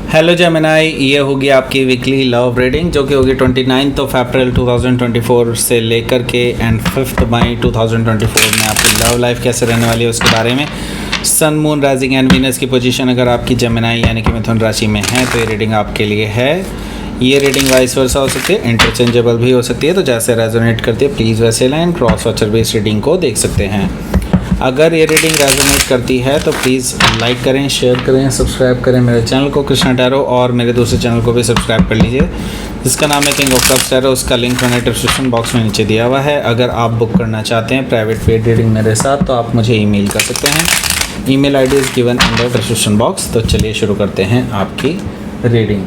Hello Gemini, ये होगी आपकी वीकली लव रीडिंग जो कि होगी 29 अप्रैल 2024 से लेकर के एंड 5 मई 2024 में आपकी लव लाइफ कैसे रहने वाली है उसके बारे में। सन, मून, राइजिंग एंड वीनस की पोजीशन अगर आपकी जेमिनाई यानी कि मिथुन राशि में है तो ये रीडिंग आपके लिए है। ये रीडिंग वाइस वर्सा हो सकती है, इंटरचेंजेबल भी हो सकती है, तो जैसे रेजोनेट करती है प्लीज़ वैसे line cross watcher based reading को देख सकते हैं। अगर ये रीडिंग रेजोनेट करती है तो प्लीज़ लाइक करें, शेयर करें, सब्सक्राइब करें मेरे चैनल को कृष्णा टैरो, और मेरे दूसरे चैनल को भी सब्सक्राइब कर लीजिए जिसका नाम है किंग ऑफ कप्स टैरो। उसका लिंक मैंने डिस्क्रिप्शन बॉक्स में नीचे दिया हुआ है। अगर आप बुक करना चाहते हैं प्राइवेट पेड रीडिंग मेरे साथ तो आप मुझे ईमेल कर सकते हैं। Email ID is given in the description box. तो चलिए शुरू करते हैं आपकी reading.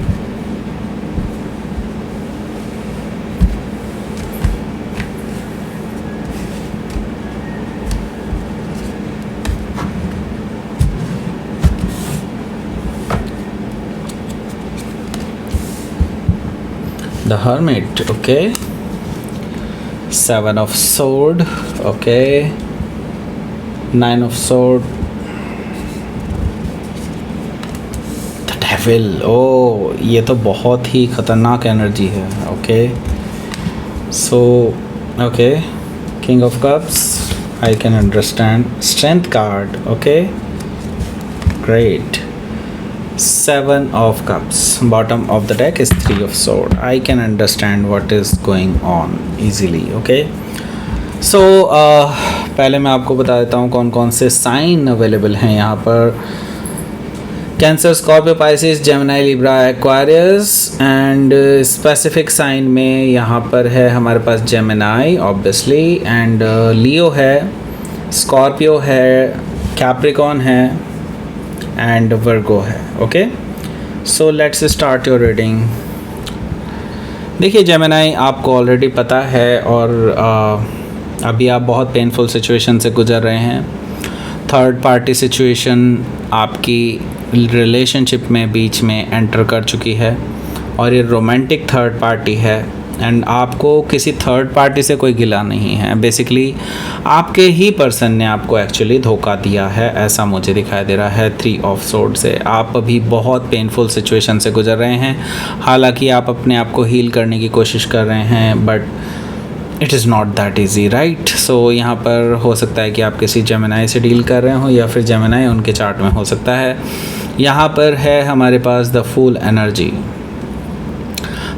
The Hermit, okay. 7 of Sword, okay. 9 of Sword. The Devil, oh, ये तो बहुत ही खतरनाक एनर्जी है, okay. So, okay. King of Cups, I can understand. Strength card, okay. Great. 7 of Cups. Bottom of the deck is 3 of Sword. I can understand what is going on easily. Okay. So पहले मैं आपको बता देता हूँ कौन कौन से sign available हैं यहाँ पर। Cancer, Scorpio, Pisces, Gemini, Libra, Aquarius and specific sign में यहाँ पर है हमारे पास जेमिनाई ऑब्वियसली, एंड लियो है, स्कॉर्पियो है, कैप्रिकॉन है एंड वर्गो है। Okay, so let's start your reading. देखिए जेमिनाई, आपको ऑलरेडी पता है और अभी आप बहुत पेनफुल सिचुएशन से गुजर रहे हैं। थर्ड पार्टी सिचुएशन आपकी रिलेशनशिप में बीच में एंटर कर चुकी है और ये रोमांटिक थर्ड पार्टी है एंड आपको किसी थर्ड पार्टी से कोई गिला नहीं है। बेसिकली आपके ही पर्सन ने आपको एक्चुअली धोखा दिया है, ऐसा मुझे दिखाई दे रहा है 3 ऑफ सोर्ड से। आप अभी बहुत पेनफुल सिचुएशन से गुजर रहे हैं, हालांकि आप अपने आप को हील करने की कोशिश कर रहे हैं but it is not that easy, right. So यहाँ पर हो सकता है कि आप किसी जेमिनाई से डील कर रहे हो या फिर जेमिनाई उनके चार्ट में हो सकता है। यहाँ पर है हमारे पास the fool energy.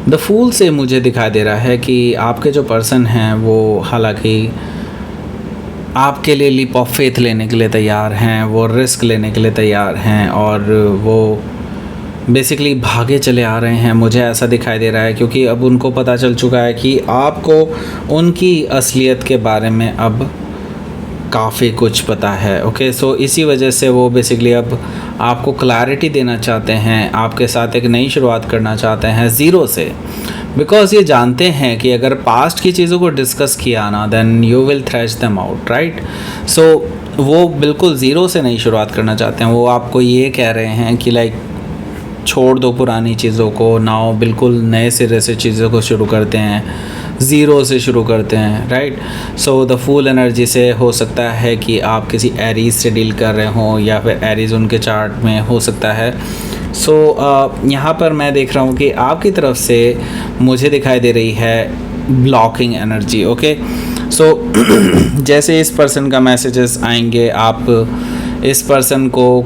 The fool से मुझे दिखाई दे रहा है कि आपके जो पर्सन हैं वो हालांकि आपके लिए लीप ऑफ फेथ लेने के लिए तैयार हैं, वो रिस्क लेने के लिए तैयार हैं और वो बेसिकली भागे चले आ रहे हैं, मुझे ऐसा दिखाई दे रहा है, क्योंकि अब उनको पता चल चुका है कि आपको उनकी असलियत के बारे में अब काफ़ी कुछ पता है। ओके, सो इसी वजह से वो बेसिकली अब आपको क्लैरिटी देना चाहते हैं, आपके साथ एक नई शुरुआत करना चाहते हैं ज़ीरो से, बिकॉज ये जानते हैं कि अगर पास्ट की चीज़ों को डिस्कस किया ना then you will thrash them out, right. So वो बिल्कुल ज़ीरो से नई शुरुआत करना चाहते हैं। वो आपको ये कह रहे हैं कि लाइक छोड़ दो पुरानी चीज़ों को, नाउ बिल्कुल नए सिरे से चीज़ों को शुरू करते हैं, ज़ीरो से शुरू करते हैं, right. So the fool energy से हो सकता है कि आप किसी एरीज से डील कर रहे हों या फिर एरीज उनके चार्ट में हो सकता है। सो यहाँ पर मैं देख रहा हूँ कि आपकी तरफ से मुझे दिखाई दे रही है ब्लॉकिंग एनर्जी। ओके, सो जैसे इस पर्सन का मैसेजेस आएंगे आप इस पर्सन को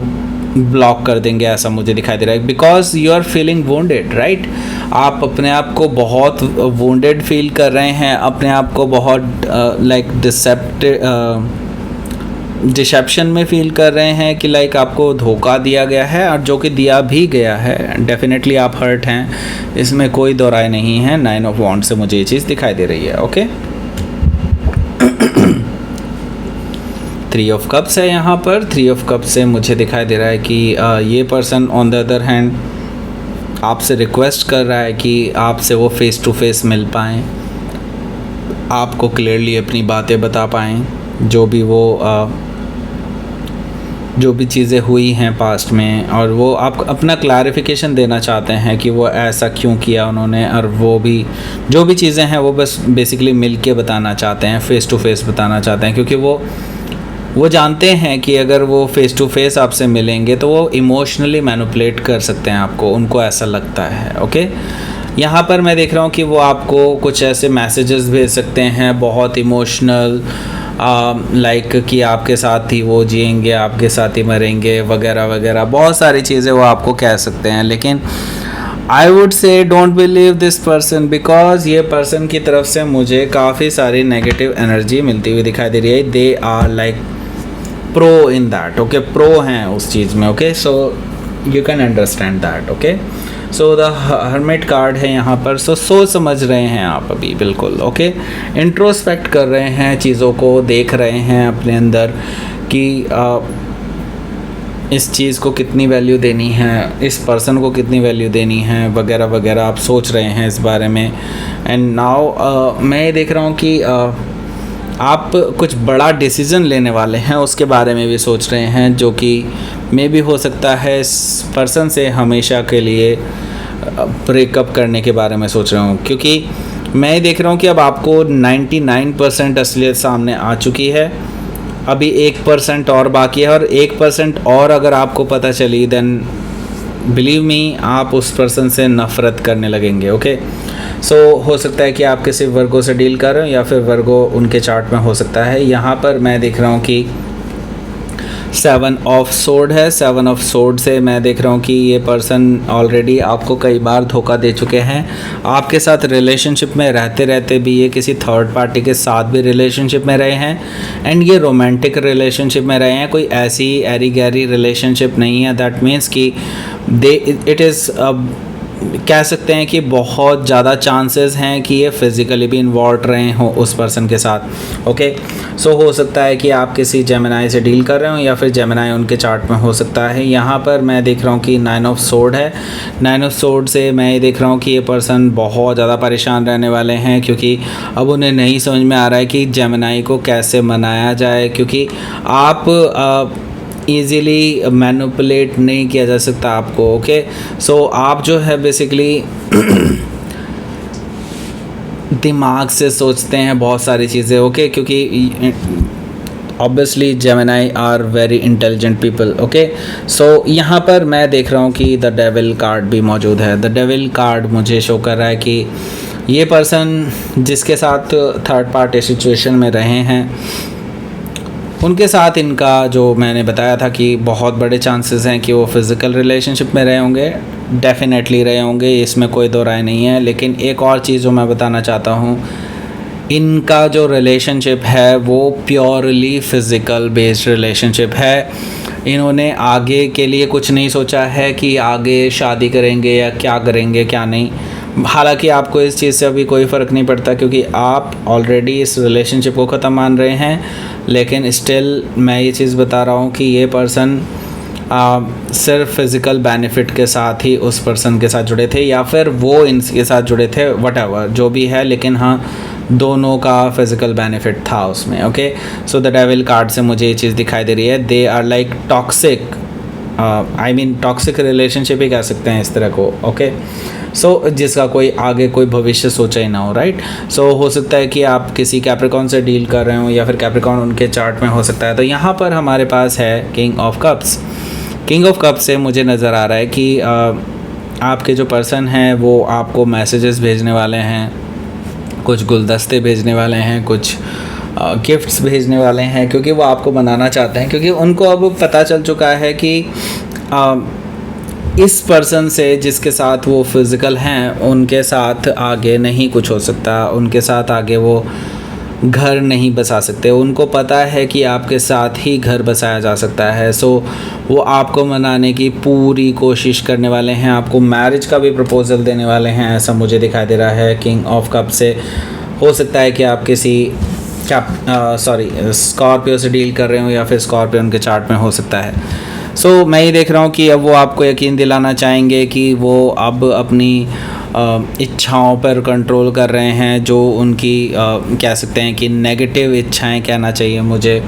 ब्लॉक कर देंगे, ऐसा मुझे दिखाई दे रहा है, because you are feeling wounded, right. आप अपने आप को बहुत वोंडेड फील कर रहे हैं, अपने आप को बहुत लाइक डिसेप्शन में फील कर रहे हैं कि लाइक आपको धोखा दिया गया है, और जो कि दिया भी गया है। डेफिनेटली आप हर्ट हैं, इसमें कोई दो राय नहीं है। 9 ऑफ वॉन्ड से मुझे ये चीज़ दिखाई दे रही है। ओके, 3 ऑफ कप्स है यहाँ पर। 3 ऑफ कप्स से मुझे दिखाई दे रहा है कि ये person on the other hand आपसे रिक्वेस्ट कर रहा है कि आपसे वो फेस टू फेस मिल पाएँ, आपको क्लियरली अपनी बातें बता पाएँ, जो भी चीज़ें हुई हैं पास्ट में, और वो आप अपना क्लैरिफिकेशन देना चाहते हैं कि वो ऐसा क्यों किया उन्होंने, और वो भी जो भी चीज़ें हैं वो बस बेसिकली मिल के बताना चाहते हैं, फ़ेस टू फेस बताना चाहते हैं, क्योंकि वो वो जानते हैं कि अगर वो फेस टू फेस आपसे मिलेंगे तो वो इमोशनली मैनिपुलेट कर सकते हैं आपको, उनको ऐसा लगता है। ओके, यहाँ पर मैं देख रहा हूँ कि वो आपको कुछ ऐसे मैसेजेस भेज सकते हैं बहुत इमोशनल, लाइक कि आपके साथ ही वो जिएंगे, आपके साथ ही मरेंगे वगैरह वगैरह, बहुत सारी चीज़ें वो आपको कह सकते हैं। लेकिन I would say don't believe this person, because ये पर्सन की तरफ से मुझे काफ़ी सारी नेगेटिव एनर्जी मिलती हुई दिखाई दे रही है। They are like pro in that, okay, pro हैं उस चीज़ में। Okay, so you can understand that. Okay, so the hermit card है यहाँ पर। सोच समझ रहे हैं आप अभी, बिल्कुल। ओके, इंट्रोस्पेक्ट कर रहे हैं, चीज़ों को देख रहे हैं अपने अंदर कि इस चीज़ को कितनी वैल्यू देनी है, इस पर्सन को कितनी वैल्यू देनी है वगैरह वगैरह, आप सोच रहे हैं इस बारे में। एंड नाउ मैं ये देख रहा हूँ कि आप कुछ बड़ा डिसीज़न लेने वाले हैं, उसके बारे में भी सोच रहे हैं, जो कि मे भी हो सकता है इस पर्सन से हमेशा के लिए ब्रेकअप करने के बारे में सोच रहा हूँ। क्योंकि मैं ये देख रहा हूँ कि अब आपको 99% असलियत सामने आ चुकी है, अभी 1% और बाकी है, और 1% और अगर आपको पता चली देन बिलीव मी आप उस पर्सन से नफ़रत करने लगेंगे। ओके, सो हो सकता है कि आप किसी वर्गो से डील कर रहे हो या फिर वर्गो उनके चार्ट में हो सकता है। यहाँ पर मैं देख रहा हूँ कि 7 ऑफ सोर्ड है। 7 ऑफ सोर्ड से मैं देख रहा हूँ कि ये पर्सन ऑलरेडी आपको कई बार धोखा दे चुके हैं। आपके साथ रिलेशनशिप में रहते रहते भी ये किसी थर्ड पार्टी के साथ भी रिलेशनशिप में रहे हैं, एंड ये रोमांटिक रिलेशनशिप में रहे हैं। कोई ऐसी एरी गैरी रिलेशनशिप नहीं है। दैट मीन्स कि इट इज़ कह सकते हैं कि बहुत ज़्यादा चांसेस हैं कि ये फिज़िकली भी इन्वॉल्व रहे हों उस पर्सन के साथ। ओके, सो हो सकता है कि आप किसी जेमिनाई से डील कर रहे हो या फिर जेमिनाई उनके चार्ट में हो सकता है। यहाँ पर मैं देख रहा हूँ कि 9 ऑफ सोर्ड है। 9 ऑफ सोर्ड से मैं ये देख रहा हूँ कि ये पर्सन बहुत ज़्यादा परेशान रहने वाले हैं, क्योंकि अब उन्हें नहीं समझ में आ रहा है कि जेमिनाई को कैसे मनाया जाए, क्योंकि आप ईज़िली मैनिपुलेट नहीं किया जा सकता आपको। ओके, सो आप जो है बेसिकली दिमाग से सोचते हैं बहुत सारी चीज़ें। ओके, क्योंकि obviously Gemini are very intelligent people. Okay, so यहाँ पर मैं देख रहा हूँ कि द डेविल कार्ड भी मौजूद है। द डेविल कार्ड मुझे शो कर रहा है कि ये पर्सन जिसके साथ थर्ड पार्टी सिचुएशन में रहे हैं, उनके साथ इनका जो मैंने बताया था कि बहुत बड़े चांसेस हैं कि वो फिज़िकल रिलेशनशिप में रहे होंगे, डेफिनेटली रहे होंगे, इसमें कोई दो राय नहीं है। लेकिन एक और चीज़ जो मैं बताना चाहता हूँ, इनका जो रिलेशनशिप है वो प्योरली फ़िज़िकल बेस्ड रिलेशनशिप है। इन्होंने आगे के लिए कुछ नहीं सोचा है कि आगे शादी करेंगे या क्या करेंगे क्या नहीं। हालांकि आपको इस चीज़ से अभी कोई फ़र्क नहीं पड़ता, क्योंकि आप ऑलरेडी इस रिलेशनशिप को ख़त्म मान रहे हैं। लेकिन स्टिल मैं ये चीज़ बता रहा हूँ कि ये पर्सन सिर्फ फिज़िकल बेनिफिट के साथ ही उस पर्सन के साथ जुड़े थे, या फिर वो इनके साथ जुड़े थे, व्हाटएवर जो भी है, लेकिन हाँ दोनों का फिज़िकल बेनिफिट था उसमें। Okay, so the devil card से मुझे ये चीज़ दिखाई दे रही है। They are like toxic, I mean toxic relationship ही कह सकते हैं इस तरह को। ओके, सो जिसका कोई आगे कोई भविष्य सोचा ही ना हो, राइट। सो हो सकता है कि आप किसी कैप्रिकॉन से डील कर रहे हो या फिर कैप्रिकॉन उनके चार्ट में हो सकता है। तो यहाँ पर हमारे पास है king of cups. King of cups से मुझे नज़र आ रहा है कि आपके जो पर्सन हैं वो आपको मैसेजेस भेजने वाले हैं, कुछ गुलदस्ते भेजने वाले हैं, कुछ गिफ्ट्स भेजने वाले हैं, क्योंकि वो आपको बनाना चाहते हैं। क्योंकि उनको अब पता चल चुका है कि इस पर्सन से जिसके साथ वो फिज़िकल हैं उनके साथ आगे नहीं कुछ हो सकता, उनके साथ आगे वो घर नहीं बसा सकते। उनको पता है कि आपके साथ ही घर बसाया जा सकता है। सो वो आपको मनाने की पूरी कोशिश करने वाले हैं, आपको मैरिज का भी प्रपोज़ल देने वाले हैं, ऐसा मुझे दिखाई दे रहा है किंग ऑफ कप से। हो सकता है कि आप किसी स्कॉर्पियो से डील कर रहे हो या फिर स्कॉर्पियो उनके चार्ट में हो सकता है। सो मैं ये देख रहा हूँ कि अब वो आपको यकीन दिलाना चाहेंगे कि वो अब अपनी इच्छाओं पर कंट्रोल कर रहे हैं, जो उनकी कह सकते हैं कि नेगेटिव इच्छाएं कहना चाहिए मुझे,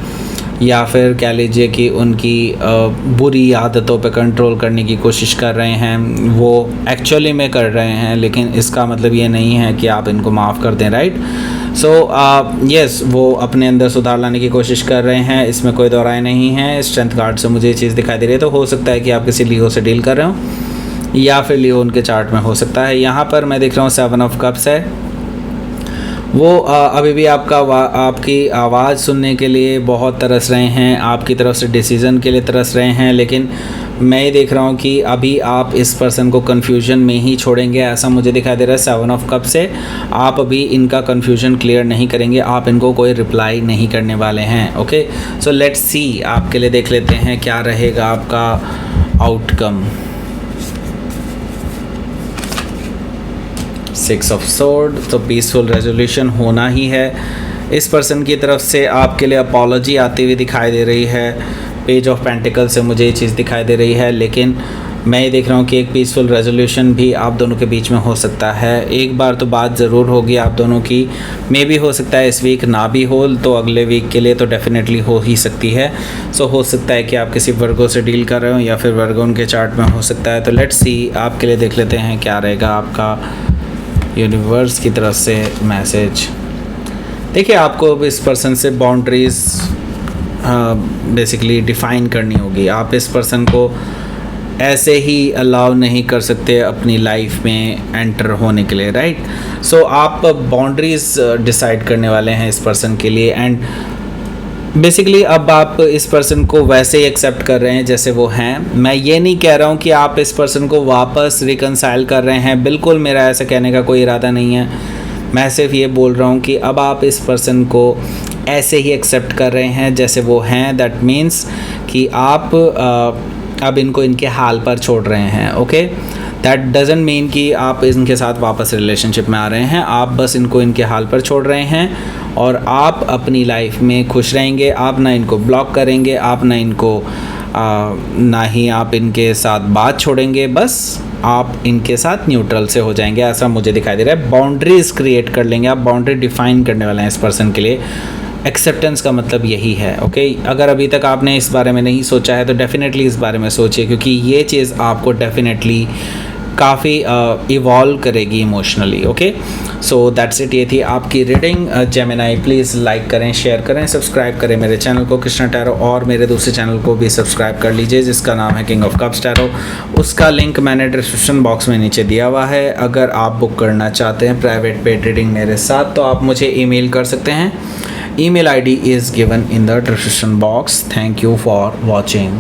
या फिर कह लीजिए कि उनकी बुरी आदतों पर कंट्रोल करने की कोशिश कर रहे हैं। वो एक्चुअली में कर रहे हैं, लेकिन इसका मतलब ये नहीं है कि आप इनको माफ़ कर दें, राइट। सो यस, वो अपने अंदर सुधार लाने की कोशिश कर रहे हैं, इसमें कोई दो राय नहीं है। स्ट्रेंथ कार्ड से मुझे ये चीज़ दिखाई दे रही है, तो हो सकता है कि आप किसी लियो से डील कर रहे हो या फिर लियो उनके चार्ट में हो सकता है। यहाँ पर मैं देख रहा हूँ 7 ऑफ कप्स है। वो अभी भी आपकी आवाज़ सुनने के लिए बहुत तरस रहे हैं, आपकी तरफ से डिसीज़न के लिए तरस रहे हैं, लेकिन मैं ये देख रहा हूँ कि अभी आप इस पर्सन को कन्फ्यूजन में ही छोड़ेंगे, ऐसा मुझे दिखाई दे रहा है 7 ऑफ कप से। आप अभी इनका कन्फ्यूजन क्लियर नहीं करेंगे, आप इनको कोई रिप्लाई नहीं करने वाले हैं। ओके, सो लेट्स सी, आपके लिए देख लेते हैं क्या रहेगा आपका आउटकम। 6 ऑफ सोर्ड, तो पीसफुल रेजोल्यूशन होना ही है। इस पर्सन की तरफ से आपके लिए अपॉलॉजी आती हुई दिखाई दे रही है। पेज ऑफ पेंटिकल से मुझे ये चीज़ दिखाई दे रही है, लेकिन मैं ये देख रहा हूँ कि एक पीसफुल रेजोल्यूशन भी आप दोनों के बीच में हो सकता है। एक बार तो बात ज़रूर होगी आप दोनों की, मे भी हो सकता है इस वीक ना भी हो, तो अगले वीक के लिए तो डेफिनेटली हो ही सकती है। सो हो सकता है कि आप किसी वर्गो से डील कर रहे हो या फिर वर्गो उनके चार्ट में हो सकता है। तो लेट्स सी, आपके लिए देख लेते हैं क्या रहेगा आपका यूनिवर्स की तरफ से मैसेज। देखिए, आपको अब इस पर्सन से बाउंड्रीज़ बेसिकली डिफ़ाइन करनी होगी। आप इस पर्सन को ऐसे ही अलाउ नहीं कर सकते अपनी लाइफ में एंटर होने के लिए, राइट। सो आप बाउंड्रीज़ डिसाइड करने वाले हैं इस पर्सन के लिए, एंड बेसिकली अब आप इस पर्सन को वैसे ही एक्सेप्ट कर रहे हैं जैसे वो हैं। मैं ये नहीं कह रहा हूँ कि आप इस पर्सन को वापस रिकनसाइल कर रहे हैं, बिल्कुल मेरा ऐसा कहने का कोई इरादा नहीं है। मैं सिर्फ ये बोल रहा हूँ कि अब आप इस पर्सन को ऐसे ही एक्सेप्ट कर रहे हैं जैसे वो हैं। दैट मीन्स कि आप अब इनको इनके हाल पर छोड़ रहे हैं। ओके, दैट डजंट मीन कि आप इनके साथ वापस रिलेशनशिप में आ रहे हैं। आप बस इनको इनके हाल पर छोड़ रहे हैं और आप अपनी लाइफ में खुश रहेंगे। आप ना इनको ब्लॉक करेंगे, आप ना इनको ना ही आप इनके साथ बात छोड़ेंगे, बस आप इनके साथ न्यूट्रल से हो जाएंगे, ऐसा मुझे दिखाई दे रहा है। बाउंड्रीज क्रिएट कर लेंगे, आप बाउंड्री डिफाइन करने वाले हैं इस पर्सन के लिए। एक्सेप्टेंस का मतलब यही है। ओके, अगर अभी तक आपने इस बारे में नहीं सोचा है तो डेफिनेटली इस बारे में सोचिए, क्योंकि ये चीज़ आपको डेफिनेटली काफ़ी इवॉल्व करेगी emotionally. Okay, so that's it. ये थी आपकी रीडिंग। जेमिनाई प्लीज़ लाइक करें, शेयर करें, सब्सक्राइब करें मेरे चैनल को कृष्णा टैरो, और मेरे दूसरे चैनल को भी सब्सक्राइब कर लीजिए जिसका नाम है किंग ऑफ कप्स टैरो। उसका लिंक मैंने डिस्क्रिप्शन बॉक्स में नीचे दिया हुआ है। अगर आप बुक करना चाहते हैं प्राइवेट पेड रीडिंग मेरे साथ तो आप मुझे ईमेल कर सकते हैं। email ID is given in the description box. Thank you for watching.